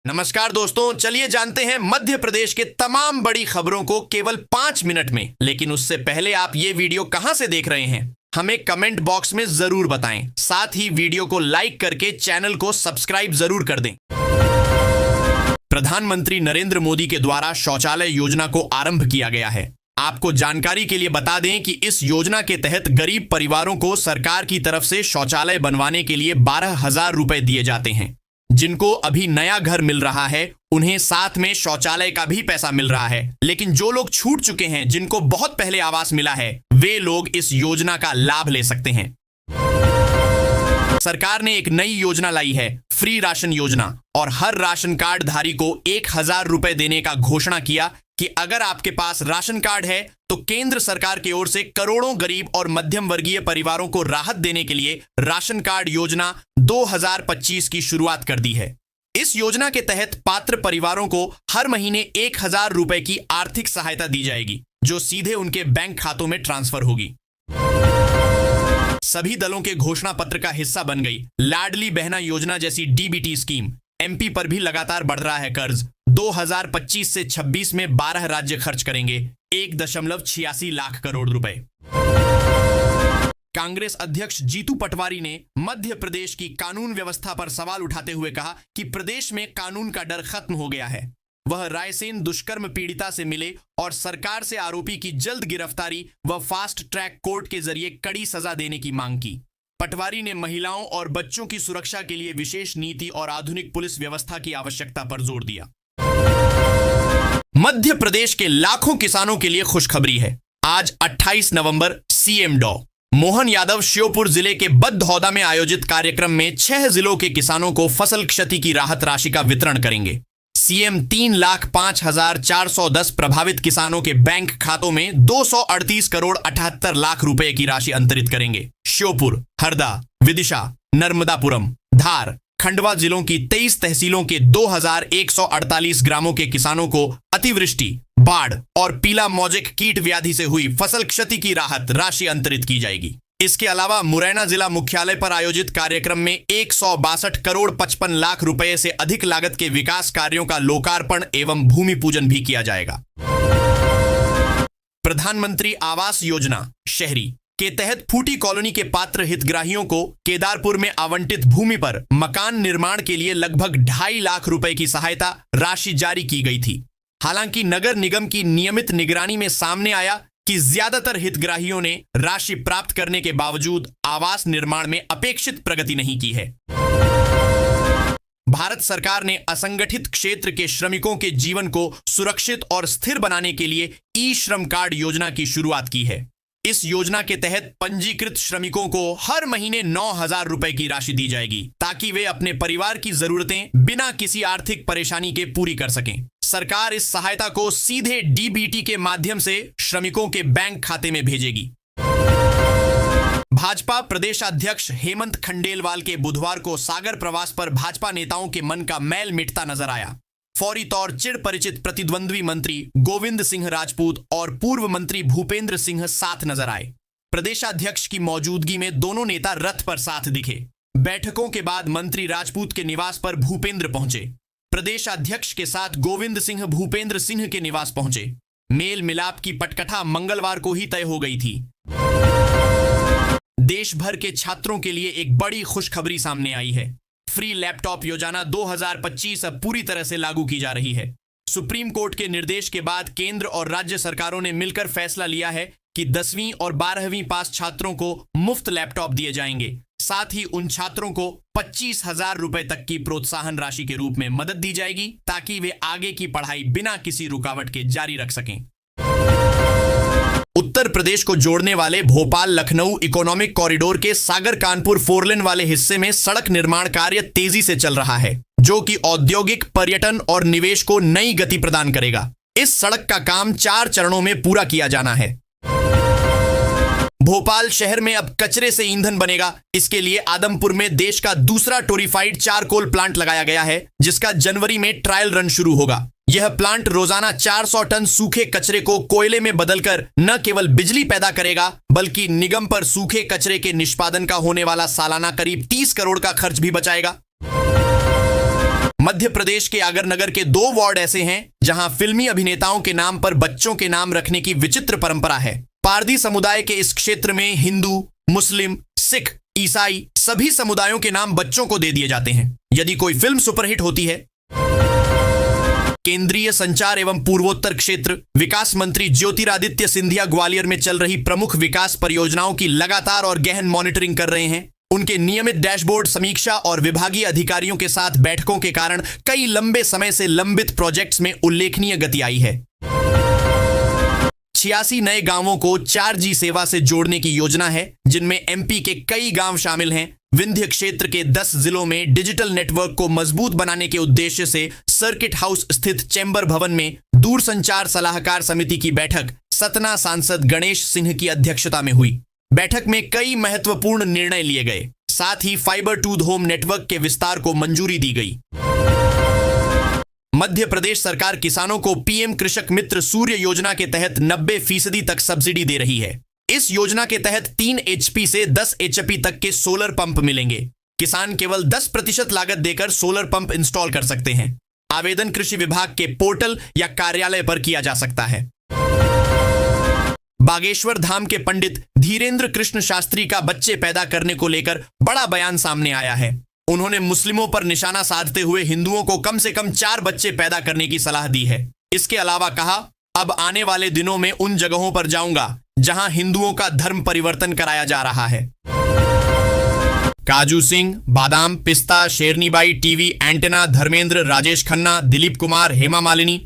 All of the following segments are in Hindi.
नमस्कार दोस्तों, चलिए जानते हैं मध्य प्रदेश के तमाम बड़ी खबरों को केवल 5 मिनट में। लेकिन उससे पहले आप ये वीडियो कहां से देख रहे हैं हमें कमेंट बॉक्स में जरूर बताएं। साथ ही वीडियो को लाइक करके चैनल को सब्सक्राइब जरूर कर दें। प्रधानमंत्री नरेंद्र मोदी के द्वारा शौचालय योजना को आरंभ किया गया है। आपको जानकारी के लिए बता दें कि इस योजना के तहत गरीब परिवारों को सरकार की तरफ से शौचालय बनवाने के लिए 12,000 रुपए दिए जाते हैं। जिनको अभी नया घर मिल रहा है उन्हें साथ में शौचालय का भी पैसा मिल रहा है। लेकिन जो लोग छूट चुके हैं, जिनको बहुत पहले आवास मिला है, वे लोग इस योजना का लाभ ले सकते हैं। सरकार ने एक नई योजना लाई है, फ्री राशन योजना, और हर राशन कार्ड धारी को 1,000 रुपए देने का घोषणा किया कि अगर आपके पास राशन कार्ड है तो केंद्र सरकार की ओर से करोड़ों गरीब और मध्यम वर्गीय परिवारों को राहत देने के लिए राशन कार्ड योजना 2025 की शुरुआत कर दी है। इस योजना के तहत पात्र परिवारों को हर महीने 1,000 रुपए की आर्थिक सहायता दी जाएगी, जो सीधे उनके बैंक खातों में ट्रांसफर होगी। सभी दलों के घोषणा पत्र का हिस्सा बन गई लाडली बहना योजना जैसी डीबीटी स्कीम। एमपी पर भी लगातार बढ़ रहा है कर्ज। 2025 से 26 में 12 राज्य खर्च करेंगे 1.86 लाख करोड़ रुपए। कांग्रेस अध्यक्ष जीतू पटवारी ने मध्य प्रदेश की कानून व्यवस्था पर सवाल उठाते हुए कहा कि प्रदेश में कानून का डर खत्म हो गया है। वह रायसेन दुष्कर्म पीड़िता से मिले और सरकार से आरोपी की जल्द गिरफ्तारी व फास्ट ट्रैक कोर्ट के जरिए कड़ी सजा देने की मांग की। पटवारी ने महिलाओं और बच्चों की सुरक्षा के लिए विशेष नीति और आधुनिक पुलिस व्यवस्था की आवश्यकता पर जोर दिया। मध्य प्रदेश के लाखों किसानों के लिए खुशखबरी है। आज 28 नवंबर सीएम डॉ मोहन यादव श्योपुर जिले के बद्धौदा में आयोजित कार्यक्रम में 6 जिलों के किसानों को फसल क्षति की राहत राशि का वितरण करेंगे। सीएम 3,05,410 प्रभावित किसानों के बैंक खातों में 238 करोड़ 78 लाख रुपए की राशि अंतरित करेंगे। श्योपुर, हरदा, विदिशा, नर्मदापुरम, धार, खंडवा जिलों की 23 तहसीलों के 2,148 ग्रामों के किसानों को अतिवृष्टि, बाढ़ और पीला मौजिक कीट व्याधि से हुई फसल क्षति की राहत राशि अंतरित की जाएगी। इसके अलावा मुरैना जिला मुख्यालय पर आयोजित कार्यक्रम में 162 करोड़ 55 लाख रुपए से अधिक लागत के विकास कार्यों का लोकार्पण एवं भूमि पूजन भी किया जाएगा। प्रधानमंत्री आवास योजना शहरी के तहत फूटी कॉलोनी के पात्र हितग्राहियों को केदारपुर में आवंटित भूमि पर मकान निर्माण के लिए लगभग 2.5 लाख रुपए की सहायता राशि जारी की गई थी। हालांकि नगर निगम की नियमित निगरानी में सामने आया कि ज्यादातर हितग्राहियों ने राशि प्राप्त करने के बावजूद आवास निर्माण में अपेक्षित प्रगति नहीं की है। भारत सरकार ने असंगठित क्षेत्र के श्रमिकों के जीवन को सुरक्षित और स्थिर बनाने के लिए ई श्रम कार्ड योजना की शुरुआत की है। इस योजना के तहत पंजीकृत श्रमिकों को हर महीने 9,000 रुपए की राशि दी जाएगी, ताकि वे अपने परिवार की जरूरतें बिना किसी आर्थिक परेशानी के पूरी कर सकें। सरकार इस सहायता को सीधे डीबीटी के माध्यम से श्रमिकों के बैंक खाते में भेजेगी। भाजपा प्रदेश अध्यक्ष हेमंत खंडेलवाल के बुधवार को सागर प्रवास पर भाजपा नेताओं के मन का मैल मिटता नजर आया। फौरी तौर चिड़ परिचित प्रतिद्वंद्वी मंत्री गोविंद सिंह राजपूत और पूर्व मंत्री भूपेंद्र सिंह साथ नजर आए। प्रदेशाध्यक्ष की मौजूदगी में दोनों नेता रथ पर साथ दिखे। बैठकों के बाद मंत्री राजपूत के निवास पर भूपेंद्र पहुंचे। प्रदेशाध्यक्ष के साथ गोविंद सिंह भूपेंद्र सिंह के निवास पहुंचे। मेल मिलाप की पटकथा मंगलवार को ही तय हो गई थी। देश भर के छात्रों के लिए एक बड़ी खुशखबरी सामने आई है। फ्री लैपटॉप योजना 2025 अब पूरी तरह से लागू की जा रही है। सुप्रीम कोर्ट के निर्देश के बाद केंद्र और राज्य सरकारों ने मिलकर फैसला लिया है कि 10वीं और 12वीं पास छात्रों को मुफ्त लैपटॉप दिए जाएंगे। साथ ही उन छात्रों को 25,000 रुपए तक की प्रोत्साहन राशि के रूप में मदद दी जाएगी, ताकि वे आगे की पढ़ाई बिना किसी रुकावट के जारी रख सकें। उत्तर प्रदेश को जोड़ने वाले भोपाल लखनऊ इकोनॉमिक कॉरिडोर के सागर कानपुर 4 लेन वाले हिस्से में सड़क निर्माण कार्य तेजी से चल रहा है, जो कि औद्योगिक, पर्यटन और निवेश को नई गति प्रदान करेगा। इस सड़क का काम 4 चरणों में पूरा किया जाना है। भोपाल शहर में अब कचरे से ईंधन बनेगा। इसके लिए आदमपुर में देश का दूसरा टोरिफाइड चारकोल प्लांट लगाया गया है, जिसका जनवरी में ट्रायल रन शुरू होगा। यह प्लांट रोजाना 400 टन सूखे कचरे को कोयले में बदलकर न केवल बिजली पैदा करेगा, बल्कि निगम पर सूखे कचरे के निष्पादन का होने वाला सालाना करीब 30 करोड़ का खर्च भी बचाएगा। मध्य प्रदेश के आगरनगर के 2 वार्ड ऐसे हैं जहां फिल्मी अभिनेताओं के नाम पर बच्चों के नाम रखने की विचित्र परंपरा है। पारधी समुदाय के इस क्षेत्र में हिंदू, मुस्लिम, सिख, ईसाई सभी समुदायों के नाम बच्चों को दे दिए जाते हैं यदि कोई फिल्म सुपरहिट होती है। केंद्रीय संचार एवं पूर्वोत्तर क्षेत्र विकास मंत्री ज्योतिरादित्य सिंधिया ग्वालियर में चल रही प्रमुख विकास परियोजनाओं की लगातार और गहन मॉनिटरिंग कर रहे हैं। उनके नियमित डैशबोर्ड समीक्षा और विभागीय अधिकारियों के साथ बैठकों के कारण कई लंबे समय से लंबित प्रोजेक्ट्स में उल्लेखनीय गति आई है। 86 नए गांवों को 4G सेवा से जोड़ने की योजना है, जिनमें एमपी के कई गांव शामिल हैं। विंध्य क्षेत्र के 10 जिलों में डिजिटल नेटवर्क को मजबूत बनाने के उद्देश्य से सर्किट हाउस स्थित चैम्बर भवन में दूरसंचार सलाहकार समिति की बैठक सतना सांसद गणेश सिंह की अध्यक्षता में हुई। बैठक में कई महत्वपूर्ण निर्णय लिए गए। साथ ही fibre to the home network के विस्तार को मंजूरी दी गई। मध्य प्रदेश सरकार किसानों को पीएम कृषक मित्र सूर्य योजना के तहत 90% तक सब्सिडी दे रही है। इस योजना के तहत 3 HP से 10 HP तक के सोलर पंप मिलेंगे। किसान केवल 10% लागत देकर सोलर पंप इंस्टॉल कर सकते हैं। आवेदन कृषि विभाग के पोर्टल या कार्यालय पर किया जा सकता है। बागेश्वर धाम के पंडित धीरेन्द्र कृष्ण शास्त्री का बच्चे पैदा करने को लेकर बड़ा बयान सामने आया है। उन्होंने मुस्लिमों पर निशाना साधते हुए हिंदुओं को कम से कम 4 बच्चे पैदा करने की सलाह दी है। इसके अलावा कहा, अब आने वाले दिनों में उन जगहों पर जाऊंगा जहां हिंदुओं का धर्म परिवर्तन कराया जा रहा है। काजू सिंह, बादाम, पिस्ता, शेरनीबाई, टीवी, एंटेना, धर्मेंद्र, राजेश खन्ना, दिलीप कुमार, हेमा मालिनी,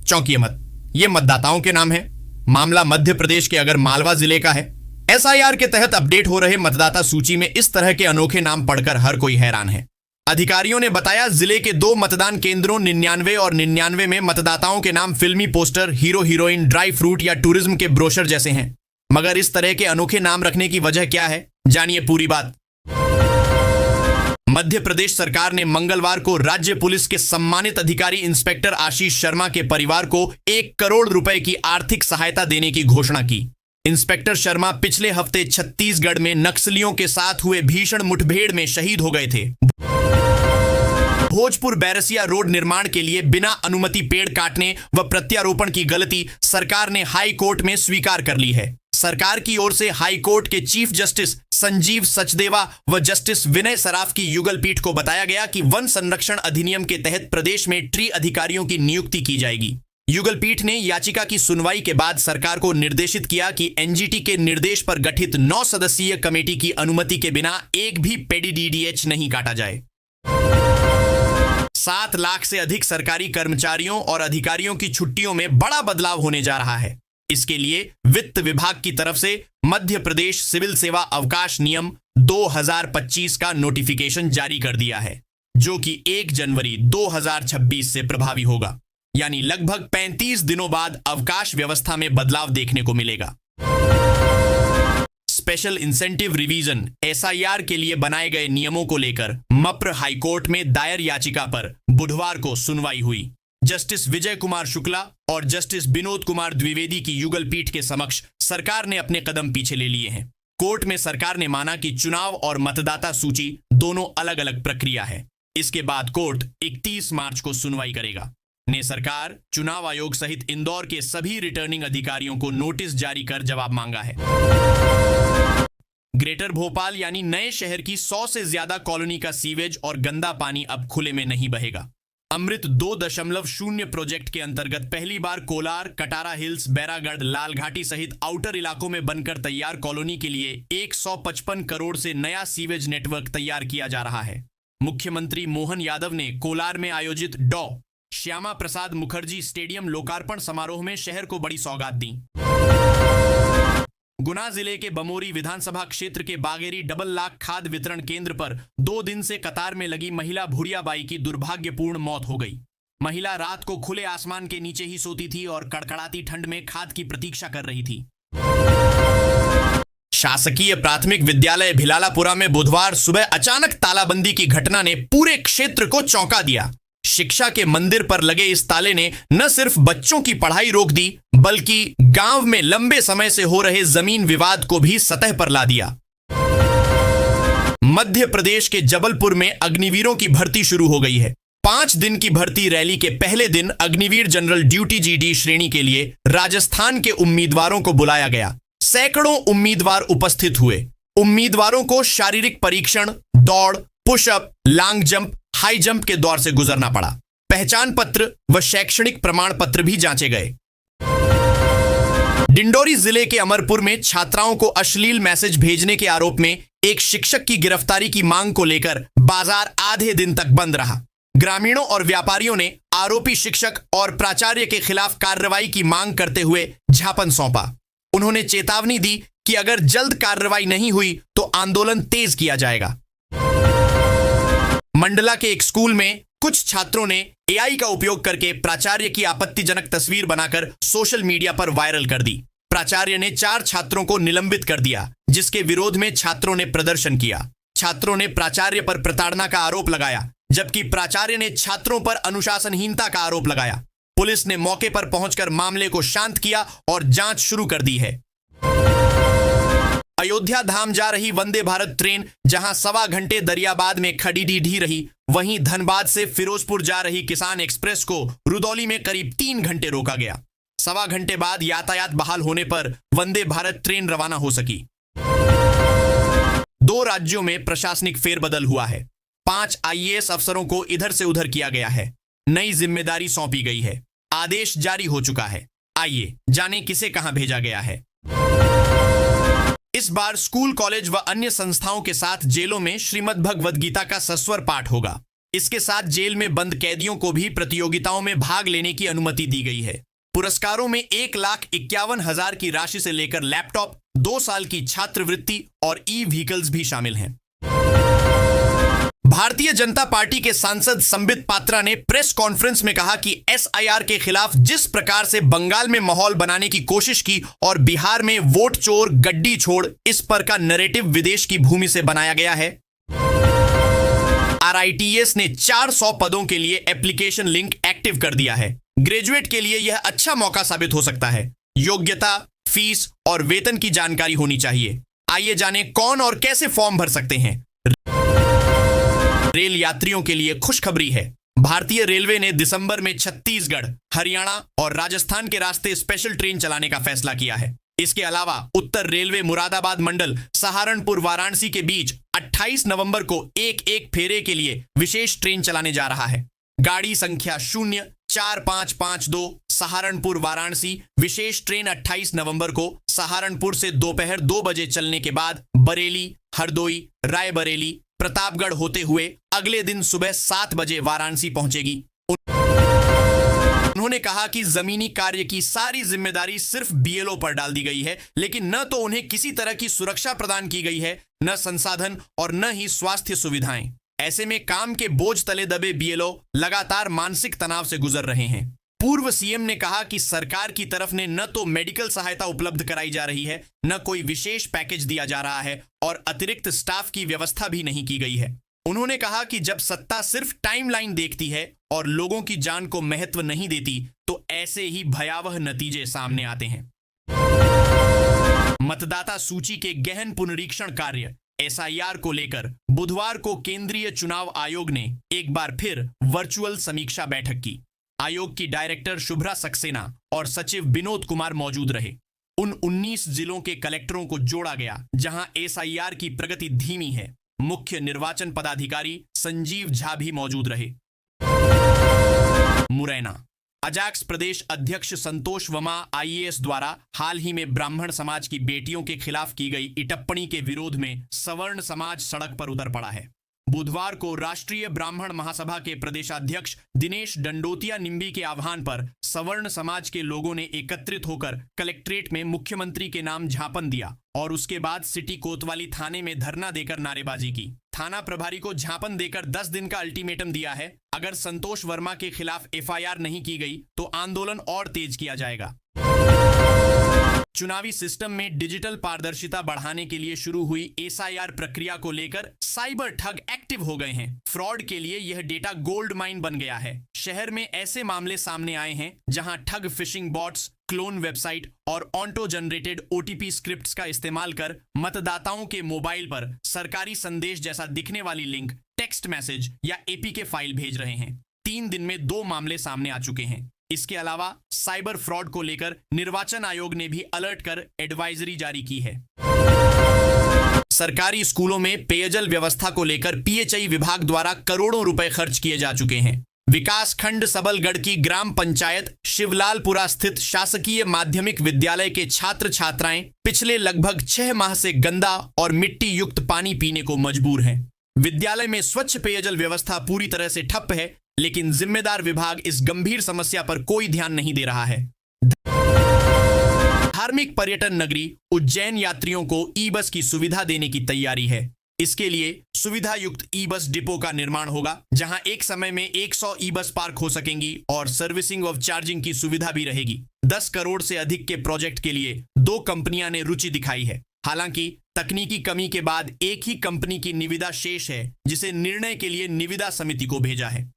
चौंकिए मत, ये मतदाताओं के नाम है। मामला मध्य प्रदेश के अगर मालवा जिले का है। एसआईआर के तहत अपडेट हो रहे मतदाता सूची में इस तरह के अनोखे नाम पढ़कर हर कोई हैरान है। अधिकारियों ने बताया, जिले के 2 मतदान केंद्रों 99 और 99 में मतदाताओं के नाम फिल्मी poster, hero heroine, dry fruit या टूरिज्म के ब्रोशर जैसे हैं। मगर इस तरह के अनोखे नाम रखने की वजह क्या है, जानिए पूरी बात। मध्य प्रदेश सरकार ने मंगलवार को राज्य पुलिस के सम्मानित अधिकारी इंस्पेक्टर आशीष शर्मा के परिवार को 1 करोड़ रुपए की आर्थिक सहायता देने की घोषणा की। इंस्पेक्टर शर्मा पिछले हफ्ते छत्तीसगढ़ में नक्सलियों के साथ हुए भीषण मुठभेड़ में शहीद हो गए थे। भोजपुर बैरसिया रोड निर्माण के लिए बिना अनुमति पेड़ काटने व प्रत्यारोपण की गलती सरकार ने हाई कोर्ट में स्वीकार कर ली है। सरकार की ओर से हाई कोर्ट के चीफ जस्टिस संजीव सचदेवा व जस्टिस विनय सराफ की युगल पीठ को बताया गया कि वन संरक्षण अधिनियम के तहत प्रदेश में ट्री अधिकारियों की नियुक्ति की जाएगी। युगल पीठ ने याचिका की सुनवाई के बाद सरकार को निर्देशित किया कि एनजीटी के निर्देश पर गठित 9 सदस्यीय कमेटी की अनुमति के बिना एक भी पेडी डीडीएच नहीं काटा जाए। 7 लाख से अधिक सरकारी कर्मचारियों और अधिकारियों की छुट्टियों में बड़ा बदलाव होने जा रहा है। इसके लिए वित्त विभाग की तरफ से मध्य प्रदेश सिविल सेवा अवकाश नियम 2025 का नोटिफिकेशन जारी कर दिया है, जो कि 1 जनवरी 2026 से प्रभावी होगा। यानी लगभग 35 दिनों बाद अवकाश व्यवस्था में बदलाव देखने को मिलेगा। स्पेशल इंसेंटिव रिवीजन एसआईआर के लिए बनाए गए नियमों को लेकर मप्र हाईकोर्ट में दायर याचिका पर बुधवार को सुनवाई हुई। जस्टिस विजय कुमार शुक्ला और जस्टिस विनोद कुमार द्विवेदी की युगल पीठ के समक्ष सरकार ने अपने कदम पीछे ले लिए हैं। कोर्ट में सरकार ने माना कि चुनाव और मतदाता सूची दोनों अलग अलग प्रक्रिया है। इसके बाद कोर्ट 31 मार्च को सुनवाई करेगा। ने सरकार, चुनाव आयोग सहित इंदौर के सभी रिटर्निंग अधिकारियों को नोटिस जारी कर जवाब मांगा है। ग्रेटर भोपाल यानी नए शहर की 100 से ज्यादा कॉलोनी का सीवेज और गंदा पानी अब खुले में नहीं बहेगा। अमृत 2.0 प्रोजेक्ट के अंतर्गत पहली बार कोलार, कटारा हिल्स, बैरागढ़, लालघाटी सहित आउटर इलाकों में बनकर तैयार कॉलोनी के लिए 155 करोड़ से नया सीवेज नेटवर्क तैयार किया जा रहा है। मुख्यमंत्री मोहन यादव ने कोलार में आयोजित डॉ. श्यामा प्रसाद मुखर्जी स्टेडियम लोकार्पण समारोह में शहर को बड़ी सौगात दी। गुना जिले के बमोरी विधानसभा क्षेत्र के बागेरी डबल लाख खाद वितरण केंद्र पर 2 दिन से कतार में लगी महिला भूरियाबाई की दुर्भाग्यपूर्ण मौत हो गई। महिला रात को खुले आसमान के नीचे ही सोती थी और कड़कड़ाती ठंड में खाद की प्रतीक्षा कर रही थी। शासकीय प्राथमिक विद्यालय भिलालापुरा में बुधवार सुबह अचानक तालाबंदी की घटना ने पूरे क्षेत्र को चौंका दिया। शिक्षा के मंदिर पर लगे इस ताले ने न सिर्फ बच्चों की पढ़ाई रोक दी, बल्कि गांव में लंबे समय से हो रहे जमीन विवाद को भी सतह पर ला दिया। मध्य प्रदेश के जबलपुर में अग्निवीरों की भर्ती शुरू हो गई है। 5 दिन की भर्ती रैली के पहले दिन अग्निवीर जनरल ड्यूटी जीडी श्रेणी के लिए राजस्थान के उम्मीदवारों को बुलाया गया। सैकड़ों उम्मीदवार उपस्थित हुए। उम्मीदवारों को शारीरिक परीक्षण, दौड़, pushup, long jump, high jump के दौर से गुजरना पड़ा। पहचान पत्र व शैक्षणिक प्रमाण पत्र भी जांचे गए। डिंडोरी जिले के अमरपुर में छात्राओं को अश्लील मैसेज भेजने के आरोप में एक शिक्षक की गिरफ्तारी की मांग को लेकर बाजार आधे दिन तक बंद रहा। ग्रामीणों और व्यापारियों ने आरोपी शिक्षक और प्राचार्य के खिलाफ कार्रवाई की मांग करते हुए ज्ञापन सौंपा। उन्होंने चेतावनी दी कि अगर जल्द कार्रवाई नहीं हुई तो आंदोलन तेज किया जाएगा। मंडला के एक स्कूल में कुछ छात्रों ने एआई का उपयोग करके प्राचार्य की आपत्तिजनक तस्वीर बनाकर सोशल मीडिया पर वायरल कर दी। प्राचार्य ने 4 छात्रों को निलंबित कर दिया, जिसके विरोध में छात्रों ने प्रदर्शन किया। छात्रों ने प्राचार्य पर प्रताड़ना का आरोप लगाया, जबकि प्राचार्य ने छात्रों पर अनुशासनहीनता का आरोप लगाया। पुलिस ने मौके पर पहुंचकर मामले को शांत किया और जांच शुरू कर दी है। अयोध्या धाम जा रही वंदे भारत ट्रेन जहां 1.25 घंटे दरियाबाद में खड़ी रही, वहीं धनबाद से फिरोजपुर जा रही किसान एक्सप्रेस को रुदौली में करीब 3 घंटे रोका गया। 1.25 घंटे बाद यातायात बहाल होने पर वंदे भारत ट्रेन रवाना हो सकी। 2 राज्यों में प्रशासनिक फेरबदल हुआ है। 5 आईएएस अफसरों को इधर से उधर किया गया है। नई जिम्मेदारी सौंपी गई है। आदेश जारी हो चुका है। आइए जाने किसे कहां भेजा गया है। इस बार स्कूल, कॉलेज व अन्य संस्थाओं के साथ जेलों में श्रीमद् भगवद गीता का सस्वर पाठ होगा। इसके साथ जेल में बंद कैदियों को भी प्रतियोगिताओं में भाग लेने की अनुमति दी गई है। पुरस्कारों में 1,51,000 की राशि से लेकर लैपटॉप, 2 साल की छात्रवृत्ति और ई व्हीकल्स भी शामिल हैं। भारतीय जनता पार्टी के सांसद संबित पात्रा ने प्रेस कॉन्फ्रेंस में कहा कि एसआईआर के खिलाफ जिस प्रकार से बंगाल में माहौल बनाने की कोशिश की और बिहार में वोट चोर गड्डी छोड़ इस पर का नैरेटिव विदेश की भूमि से बनाया गया है। आरआईटीएस ने 400 पदों के लिए एप्लीकेशन लिंक एक्टिव कर दिया है। ग्रेजुएट के लिए यह अच्छा मौका साबित हो सकता है। योग्यता, फीस और वेतन की जानकारी होनी चाहिए। आइए जाने कौन और कैसे फॉर्म भर सकते हैं। रेल यात्रियों के लिए खुशखबरी है। भारतीय रेलवे ने दिसंबर में छत्तीसगढ़, हरियाणा और राजस्थान के रास्ते स्पेशल ट्रेन चलाने का फैसला किया है। इसके अलावा उत्तर रेलवे मुरादाबाद मंडल सहारनपुर वाराणसी के बीच 28 नवंबर को एक फेरे के लिए विशेष ट्रेन चलाने जा रहा है। गाड़ी संख्या 04552 सहारनपुर वाराणसी विशेष ट्रेन 28 नवंबर को सहारनपुर से दोपहर 2 बजे चलने के बाद बरेली, हरदोई, रायबरेली, प्रतापगढ़ होते हुए अगले दिन सुबह 7 बजे वाराणसी पहुंचेगी। उन्होंने कहा कि जमीनी कार्य की सारी जिम्मेदारी सिर्फ बीएलओ पर डाल दी गई है, लेकिन न तो उन्हें किसी तरह की सुरक्षा प्रदान की गई है, न संसाधन और न ही स्वास्थ्य सुविधाएं। ऐसे में काम के बोझ तले दबे बीएलओ लगातार मानसिक तनाव से गुजर रहे हैं। पूर्व सीएम ने कहा कि सरकार की तरफ ने न तो मेडिकल सहायता उपलब्ध कराई जा रही है, न कोई विशेष पैकेज दिया जा रहा है और अतिरिक्त स्टाफ की व्यवस्था भी नहीं की गई है। उन्होंने कहा कि जब सत्ता सिर्फ टाइमलाइन देखती है और लोगों की जान को महत्व नहीं देती, तो ऐसे ही भयावह नतीजे सामने आते हैं। मतदाता सूची के गहन पुनरीक्षण कार्य एसआईआर को लेकर बुधवार को केंद्रीय चुनाव आयोग ने एक बार फिर वर्चुअल समीक्षा बैठक की। आयोग की डायरेक्टर शुभ्रा सक्सेना और सचिव विनोद कुमार मौजूद रहे। उन 19 जिलों के कलेक्टरों को जोड़ा गया जहां एसआईआर की प्रगति धीमी है। मुख्य निर्वाचन पदाधिकारी संजीव झा भी मौजूद रहे। मुरैना अजाक्स प्रदेश अध्यक्ष संतोष वर्मा आईएएस द्वारा हाल ही में ब्राह्मण समाज की बेटियों के खिलाफ की गई टिप्पणी के विरोध में सवर्ण समाज सड़क पर उतर पड़ा है। बुधवार को राष्ट्रीय ब्राह्मण महासभा के प्रदेशाध्यक्ष दिनेश डंडोतिया निम्बी के आह्वान पर सवर्ण समाज के लोगों ने एकत्रित होकर कलेक्ट्रेट में मुख्यमंत्री के नाम ज्ञापन दिया और उसके बाद सिटी कोतवाली थाने में धरना देकर नारेबाजी की। थाना प्रभारी को ज्ञापन देकर 10 दिन का अल्टीमेटम दिया है। अगर संतोष वर्मा के खिलाफ एफआईआर नहीं की गई तो आंदोलन और तेज किया जाएगा। चुनावी सिस्टम में डिजिटल पारदर्शिता बढ़ाने के लिए शुरू हुई एसआईआर प्रक्रिया को लेकर साइबर ठग एक्टिव हो गए हैं। फ्रॉड के लिए यह डेटा गोल्ड माइन बन गया है। शहर में ऐसे मामले सामने आए हैं जहां ठग फिशिंग बॉट्स, क्लोन वेबसाइट और ऑटो जनरेटेड ओटीपी स्क्रिप्ट्स का इस्तेमाल कर मतदाताओं के मोबाइल पर सरकारी संदेश जैसा दिखने वाली लिंक, टेक्स्ट मैसेज या एपीके फाइल भेज रहे हैं। 3 दिन में 2 मामले सामने आ चुके हैं। इसके अलावा साइबर फ्रॉड को लेकर निर्वाचन आयोग ने भी अलर्ट कर एडवाइजरी जारी की है। सरकारी स्कूलों में पेयजल व्यवस्था को लेकर पीएचई विभाग द्वारा करोड़ों रुपए खर्च किए जा चुके हैं। विकास खंड सबलगढ़ की ग्राम पंचायत शिवलालपुरा स्थित शासकीय माध्यमिक विद्यालय के छात्र छात्राएं पिछले लगभग 6 माह से गंदा और मिट्टी युक्त पानी पीने को मजबूर हैं। विद्यालय में स्वच्छ पेयजल व्यवस्था पूरी तरह से ठप है, लेकिन जिम्मेदार विभाग इस गंभीर समस्या पर कोई ध्यान नहीं दे रहा है। धार्मिक पर्यटन नगरी उज्जैन यात्रियों को ई बस की सुविधा देने की तैयारी है। इसके लिए सुविधा युक्त ई बस डिपो का निर्माण होगा, जहां एक समय में 100 ई बस पार्क हो सकेंगी और सर्विसिंग और चार्जिंग की सुविधा भी रहेगी। 10 करोड़ से अधिक के प्रोजेक्ट के लिए 2 कंपनियां ने रुचि दिखाई है। हालांकि तकनीकी कमी के बाद एक ही कंपनी की निविदा शेष है, जिसे निर्णय के लिए निविदा समिति को भेजा है।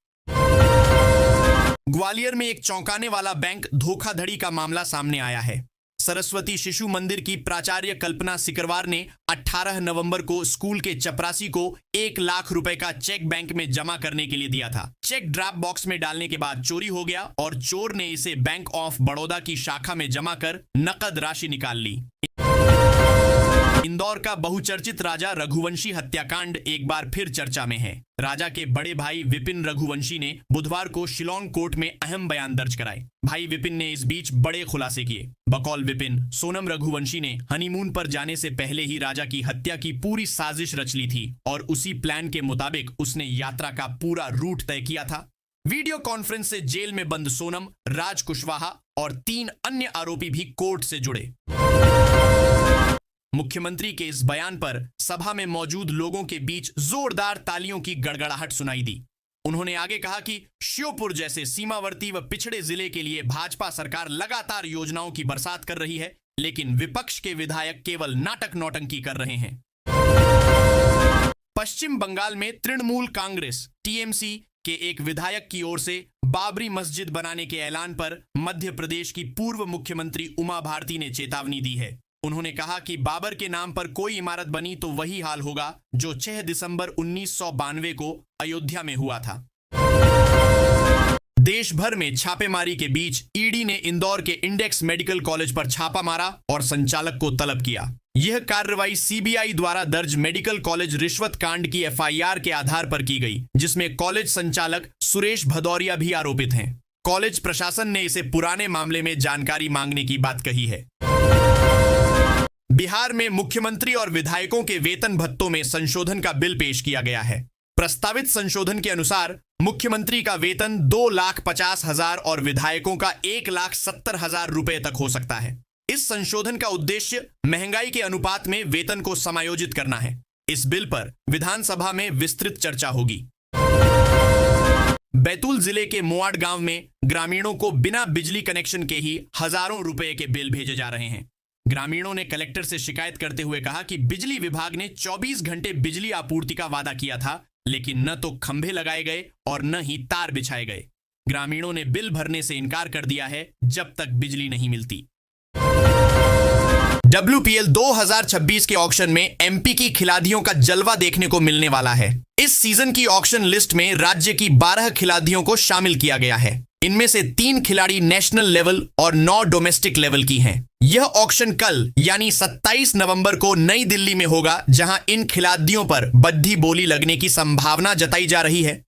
ग्वालियर में एक चौंकाने वाला बैंक धोखाधड़ी का मामला सामने आया है। सरस्वती शिशु मंदिर की प्राचार्य कल्पना सिकरवार ने 18 नवंबर को स्कूल के चपरासी को 1 लाख रुपए का चेक बैंक में जमा करने के लिए दिया था। चेक ड्रॉप बॉक्स में डालने के बाद चोरी हो गया और चोर ने इसे बैंक ऑफ बड़ौदा की शाखा में जमा कर नकद राशि निकाल ली। इंदौर का बहुचर्चित राजा रघुवंशी हत्याकांड एक बार फिर चर्चा में है। राजा के बड़े भाई विपिन रघुवंशी ने बुधवार को शिलोंग कोर्ट में अहम बयान दर्ज कराए। भाई विपिन ने इस बीच बड़े खुलासे किए। बकौल विपिन, सोनम रघुवंशी ने हनीमून पर जाने से पहले ही राजा की हत्या की पूरी साजिश रच ली थी और उसी प्लान के मुताबिक उसने यात्रा का पूरा रूट तय किया था। वीडियो कॉन्फ्रेंस से जेल में बंद सोनम, राज कुशवाहा और 3 अन्य आरोपी भी कोर्ट से जुड़े। मुख्यमंत्री के इस बयान पर सभा में मौजूद लोगों के बीच जोरदार तालियों की गड़गड़ाहट सुनाई दी। उन्होंने आगे कहा कि श्योपुर जैसे सीमावर्ती व पिछड़े जिले के लिए भाजपा सरकार लगातार योजनाओं की बरसात कर रही है, लेकिन विपक्ष के विधायक केवल नाटक नौटंकी कर रहे हैं। पश्चिम बंगाल में तृणमूल कांग्रेस टीएमसी के एक विधायक की ओर से बाबरी मस्जिद बनाने के ऐलान पर मध्य प्रदेश की पूर्व मुख्यमंत्री उमा भारती ने चेतावनी दी है। उन्होंने कहा कि बाबर के नाम पर कोई इमारत बनी तो वही हाल होगा जो 6 दिसंबर 1992 को अयोध्या में हुआ था। देश भर में छापेमारी के बीच ईडी ने इंदौर के इंडेक्स मेडिकल कॉलेज पर छापा मारा और संचालक को तलब किया। यह कार्रवाई सीबीआई द्वारा दर्ज मेडिकल कॉलेज रिश्वत कांड की एफआईआर के आधार पर की गई, जिसमें कॉलेज संचालक सुरेश भदौरिया भी आरोपित हैं। कॉलेज प्रशासन ने इसे पुराने मामले में जानकारी मांगने की बात कही है। बिहार में मुख्यमंत्री और विधायकों के वेतन भत्तों में संशोधन का बिल पेश किया गया है। प्रस्तावित संशोधन के अनुसार मुख्यमंत्री का वेतन 2,50,000 और विधायकों का 1,70,000 रुपए तक हो सकता है। इस संशोधन का उद्देश्य महंगाई के अनुपात में वेतन को समायोजित करना है। इस बिल पर विधानसभा में विस्तृत चर्चा होगी। बैतूल जिले के मोआड़ गांव में ग्रामीणों को बिना बिजली कनेक्शन के ही हजारों रुपए के बिल भेजे जा रहे हैं। ग्रामीणों ने कलेक्टर से शिकायत करते हुए कहा कि बिजली विभाग ने 24 घंटे बिजली आपूर्ति का वादा किया था, लेकिन न तो खंभे लगाए गए और न ही तार बिछाए गए। ग्रामीणों ने बिल भरने से इनकार कर दिया है जब तक बिजली नहीं मिलती। WPL 2026 के ऑक्शन में एमपी की खिलाड़ियों का जलवा देखने को मिलने वाला है। इस सीजन की ऑक्शन लिस्ट में राज्य की 12 खिलाड़ियों को शामिल किया गया है। इनमें से 3 खिलाड़ी नेशनल लेवल और 9 डोमेस्टिक लेवल की हैं। यह ऑक्शन कल यानी 27 नवंबर को नई दिल्ली में होगा, जहां इन खिलाड़ियों पर बद्धी बोली लगने की संभावना जताई जा रही है।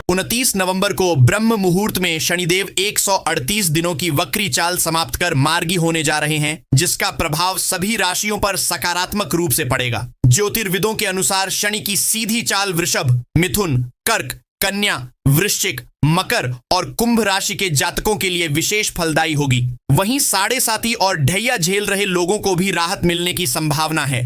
29 नवंबर को ब्रह्म मुहूर्त में शनिदेव 138 दिनों की वक्री चाल समाप्त कर मार्गी होने जा रहे हैं, जिसका प्रभाव सभी राशियों पर सकारात्मक रूप से पड़ेगा। ज्योतिर्विदों के अनुसार शनि की सीधी चाल वृषभ, मिथुन, कर्क, कन्या, वृश्चिक, मकर और कुंभ राशि के जातकों के लिए विशेष फलदायी होगी। वहीं साढ़े साथी और ढैया झेल रहे लोगों को भी राहत मिलने की संभावना है।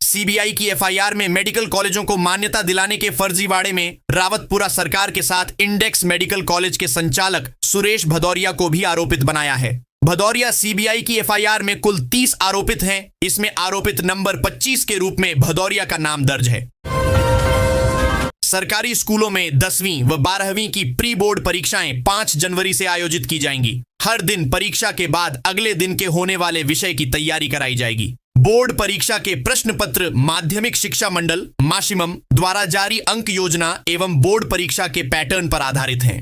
सीबीआई की एफआईआर में मेडिकल कॉलेजों को मान्यता दिलाने के फर्जीवाड़े में रावतपुरा सरकार के साथ इंडेक्स मेडिकल कॉलेज के संचालक सुरेश भदौरिया को भी आरोपित बनाया है। भदौरिया सीबीआई की एफआईआर में कुल 30 आरोपित हैं। इसमें आरोपित नंबर 25 के रूप में भदौरिया का नाम दर्ज है। सरकारी स्कूलों में 10वीं व 12वीं की प्री बोर्ड परीक्षाएं 5 जनवरी से आयोजित की जाएंगी। हर दिन परीक्षा के बाद अगले दिन के होने वाले विषय की तैयारी कराई जाएगी। बोर्ड परीक्षा के प्रश्न पत्र माध्यमिक शिक्षा मंडल माशिमम द्वारा जारी अंक योजना एवं बोर्ड परीक्षा के पैटर्न पर आधारित हैं।